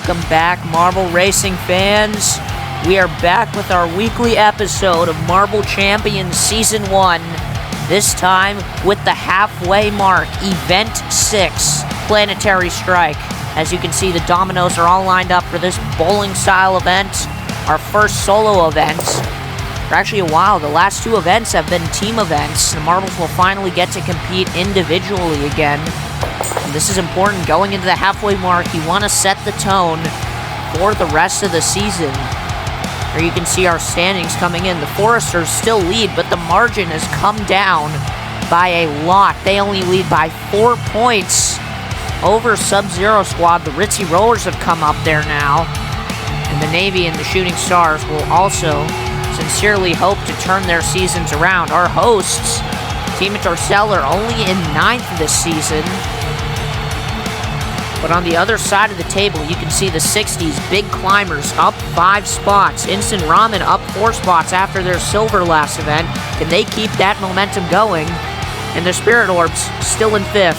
Welcome back, Marble Racing fans. We are back with our weekly episode of Marble Champions Season 1. This time with the halfway mark, Event 6, Planetary Strike. As you can see, the dominoes are all lined up for this bowling-style event, our first solo event. For actually a while, the last two events have been team events. The Marbles will finally get to compete individually again. And this is important. Going into the halfway mark, you want to set the tone for the rest of the season. Here you can see our standings coming in. The Foresters still lead, but the margin has come down by a lot. They only lead by 4 points over Sub-Zero Squad. The Ritzy Rollers have come up there now. And the Navy and the Shooting Stars will also sincerely hope to turn their seasons around. Our hosts, Team Torcell, are only in 9th this season. But on the other side of the table, you can see the 60s, Big Climbers, up 5 spots. Instant Ramen up 4 spots after their silver last event. Can they keep that momentum going? And the Spirit Orbs still in 5th.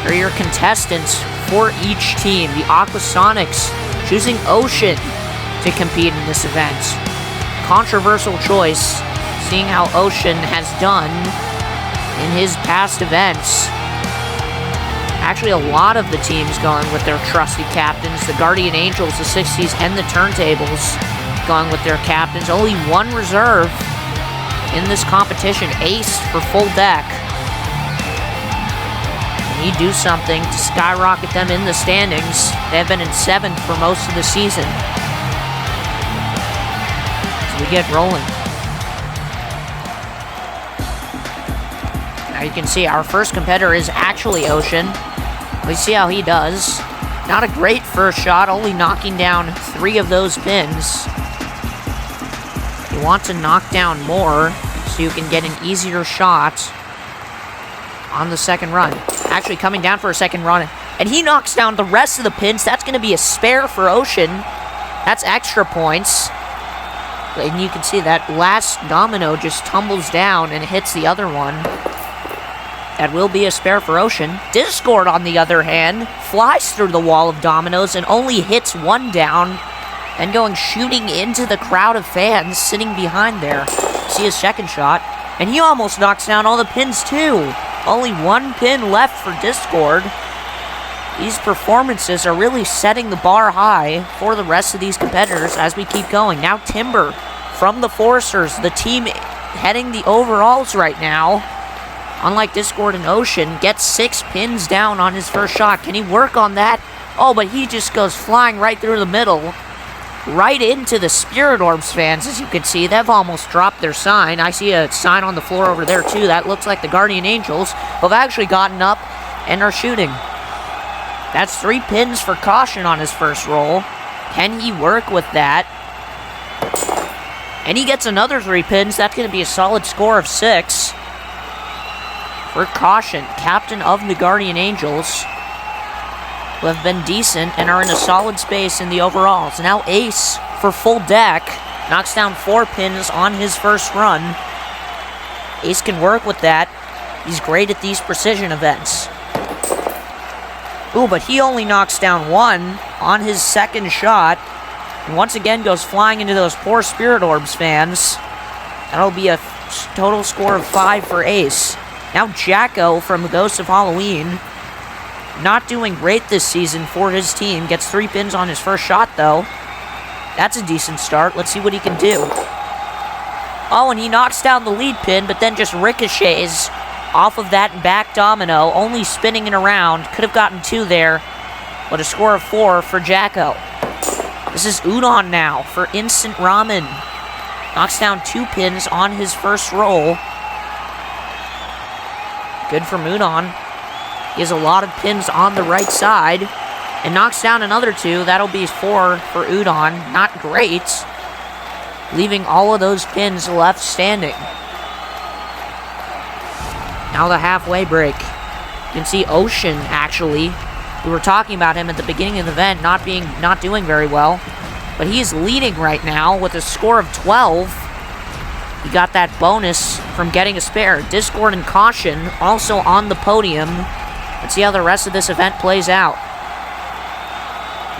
Here are your contestants for each team. The Aquasonics choosing Ocean to compete in this event. Controversial choice, seeing how Ocean has done in his past events. Actually, a lot of the teams going with their trusty captains. The Guardian Angels, the 60s, and the Turntables going with their captains. Only one reserve in this competition, Ace for full deck. Can he do something to skyrocket them in the standings? They have been in 7th for most of the season. So we get rolling. Now you can see our first competitor is actually Ocean. We see how he does. Not a great first shot, only knocking down 3 of those pins. You want to knock down more so you can get an easier shot on the second run. Actually coming down for a second run, and he knocks down the rest of the pins. That's going to be a spare for Ocean. That's extra points. And you can see that last domino just tumbles down and hits the other one. That will be a spare for Ocean. Discord, on the other hand, flies through the wall of dominoes and only hits one down, and going shooting into the crowd of fans sitting behind there. See his second shot, and he almost knocks down all the pins too. Only 1 pin left for Discord. These performances are really setting the bar high for the rest of these competitors as we keep going. Now Timber from the Foresters, the team heading the overalls right now. Unlike Discord and Ocean, gets 6 pins down on his first shot. Can he work on that? Oh, but he just goes flying right through the middle. Right into the Spirit Orbs fans, as you can see. They've almost dropped their sign. I see a sign on the floor over there, too. That looks like the Guardian Angels, who have actually gotten up and are shooting. That's 3 pins for Caution on his first roll. Can he work with that? And he gets another 3 pins. That's going to be a solid score of 6. For Caution, captain of the Guardian Angels, who have been decent and are in a solid space in the overalls. Now Ace for full deck, knocks down 4 pins on his first run. Ace can work with that. He's great at these precision events. Ooh, but he only knocks down 1 on his second shot, and once again goes flying into those poor Spirit Orbs fans. That'll be a total score of 5 for Ace. Now Jacko from Ghosts of Halloween, not doing great this season for his team. Gets 3 pins on his first shot, though. That's a decent start. Let's see what he can do. Oh, and he knocks down the lead pin, but then just ricochets off of that back domino, only spinning it around. Could have gotten 2 there, but a score of 4 for Jacko. This is Udon now for Instant Ramen. Knocks down 2 pins on his first roll. Good for Udon. He has a lot of pins on the right side. And knocks down another 2. That'll be 4 for Udon. Not great. Leaving all of those pins left standing. Now the halfway break. You can see Ocean, actually. We were talking about him at the beginning of the event not doing very well. But he is leading right now with a score of 12. He got that bonus from getting a spare. Discord and Caution also on the podium. Let's see how the rest of this event plays out.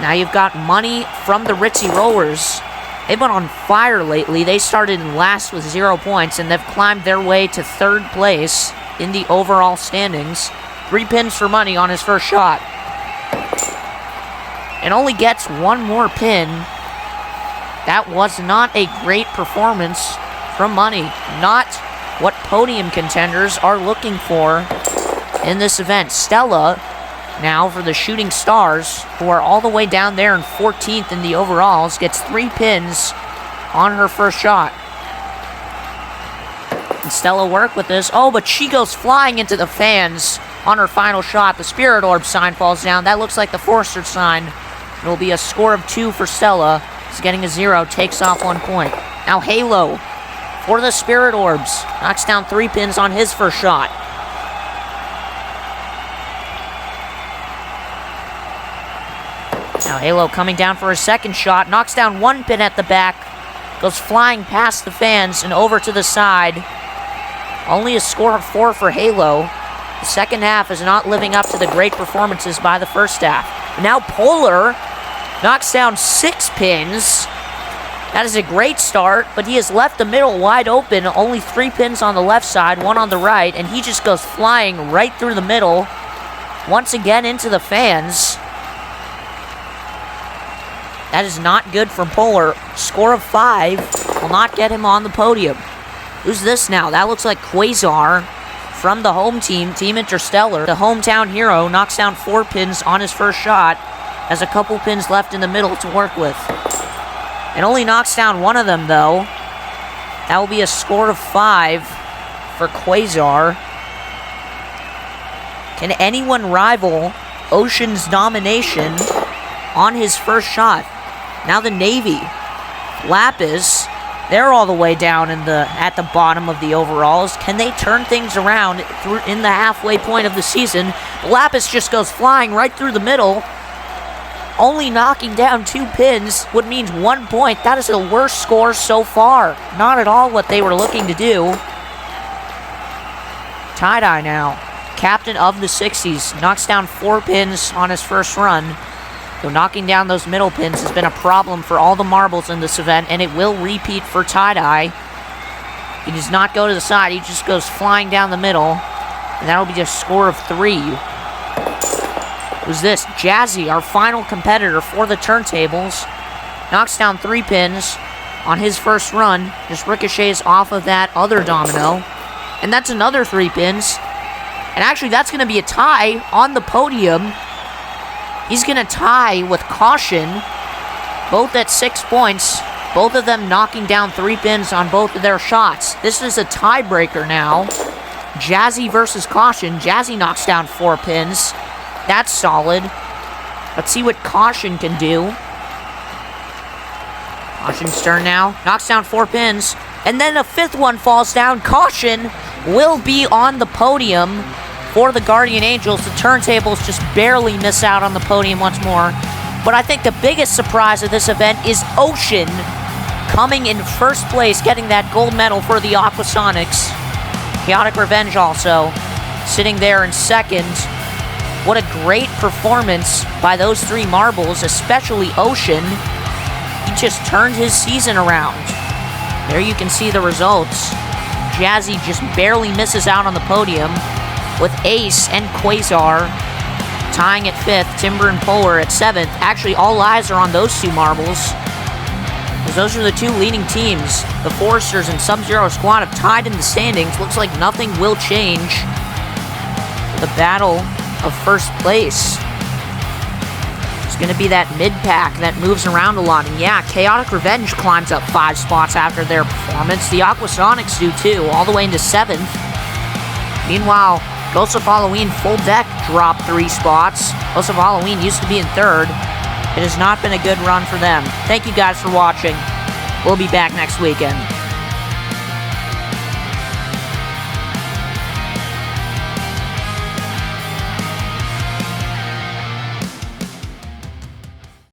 Now you've got money from the Ritzy Rollers. They've been on fire lately. They started in last with 0 points, and they've climbed their way to 3rd place in the overall standings. 3 pins for money on his first shot. And only gets 1 more pin. That was not a great performance from money. Not what podium contenders are looking for in this event. Stella, now for the Shooting Stars, who are all the way down there in 14th in the overalls, gets 3 pins on her first shot. And Stella work with this. Oh, but she goes flying into the fans on her final shot. The Spirit Orb sign falls down. That looks like the Forcer sign. It will be a score of 2 for Stella. He's getting a 0, takes off 1 point. Now Halo for the Spirit Orbs. Knocks down 3 pins on his first shot. Now Halo coming down for his second shot. Knocks down 1 pin at the back. Goes flying past the fans and over to the side. Only a score of 4 for Halo. The second half is not living up to the great performances by the first half. Now Polar knocks down 6 pins. That is a great start, but he has left the middle wide open. Only 3 pins on the left side, 1 on the right, and he just goes flying right through the middle. Once again into the fans. That is not good for Polar. Score of 5 will not get him on the podium. Who's this now? That looks like Quasar from the home team, Team Interstellar. The hometown hero knocks down 4 pins on his first shot. Has a couple pins left in the middle to work with. And only knocks down 1 of them, though. That will be a score of 5 for Quasar. Can anyone rival Ocean's domination on his first shot? Now the Navy. Lapis, they're all the way down at the bottom of the overalls. Can they turn things around in the halfway point of the season? Lapis just goes flying right through the middle. Only knocking down 2 pins would mean 1 point. That is the worst score so far. Not at all what they were looking to do. Tie-Dye now. Captain of the 60s. Knocks down 4 pins on his first run. So knocking down those middle pins has been a problem for all the marbles in this event, and it will repeat for Tie-Dye. He does not go to the side. He just goes flying down the middle. And that'll be a score of 3. Who's this? Jazzy, our final competitor for the turntables. Knocks down 3 pins on his first run. Just ricochets off of that other domino. And that's another 3 pins. And actually, that's going to be a tie on the podium. He's going to tie with Caution, both at 6 points. Both of them knocking down 3 pins on both of their shots. This is a tiebreaker now. Jazzy versus Caution. Jazzy knocks down 4 pins. That's solid. Let's see what Caution can do. Caution's turn now. Knocks down 4 pins. And then a 5th one falls down. Caution will be on the podium for the Guardian Angels. The turntables just barely miss out on the podium once more. But I think the biggest surprise of this event is Ocean coming in first place, getting that gold medal for the Aquasonics. Chaotic Revenge also sitting there in second. What a great performance by those 3 marbles, especially Ocean. He just turned his season around. There you can see the results. Jazzy just barely misses out on the podium, with Ace and Quasar tying at 5th, Timber and Polar at 7th. Actually, all eyes are on those 2 marbles, because those are the 2 leading teams. The Foresters and Sub-Zero Squad have tied in the standings. Looks like nothing will change. The battle of first place. It's going to be that mid-pack that moves around a lot. And yeah, Chaotic Revenge climbs up 5 spots after their performance. The Aquasonics do too, all the way into 7th. Meanwhile, Ghosts of Halloween Full Deck dropped 3 spots. Ghosts of Halloween used to be in 3rd. It has not been a good run for them. Thank you guys for watching. We'll be back next weekend.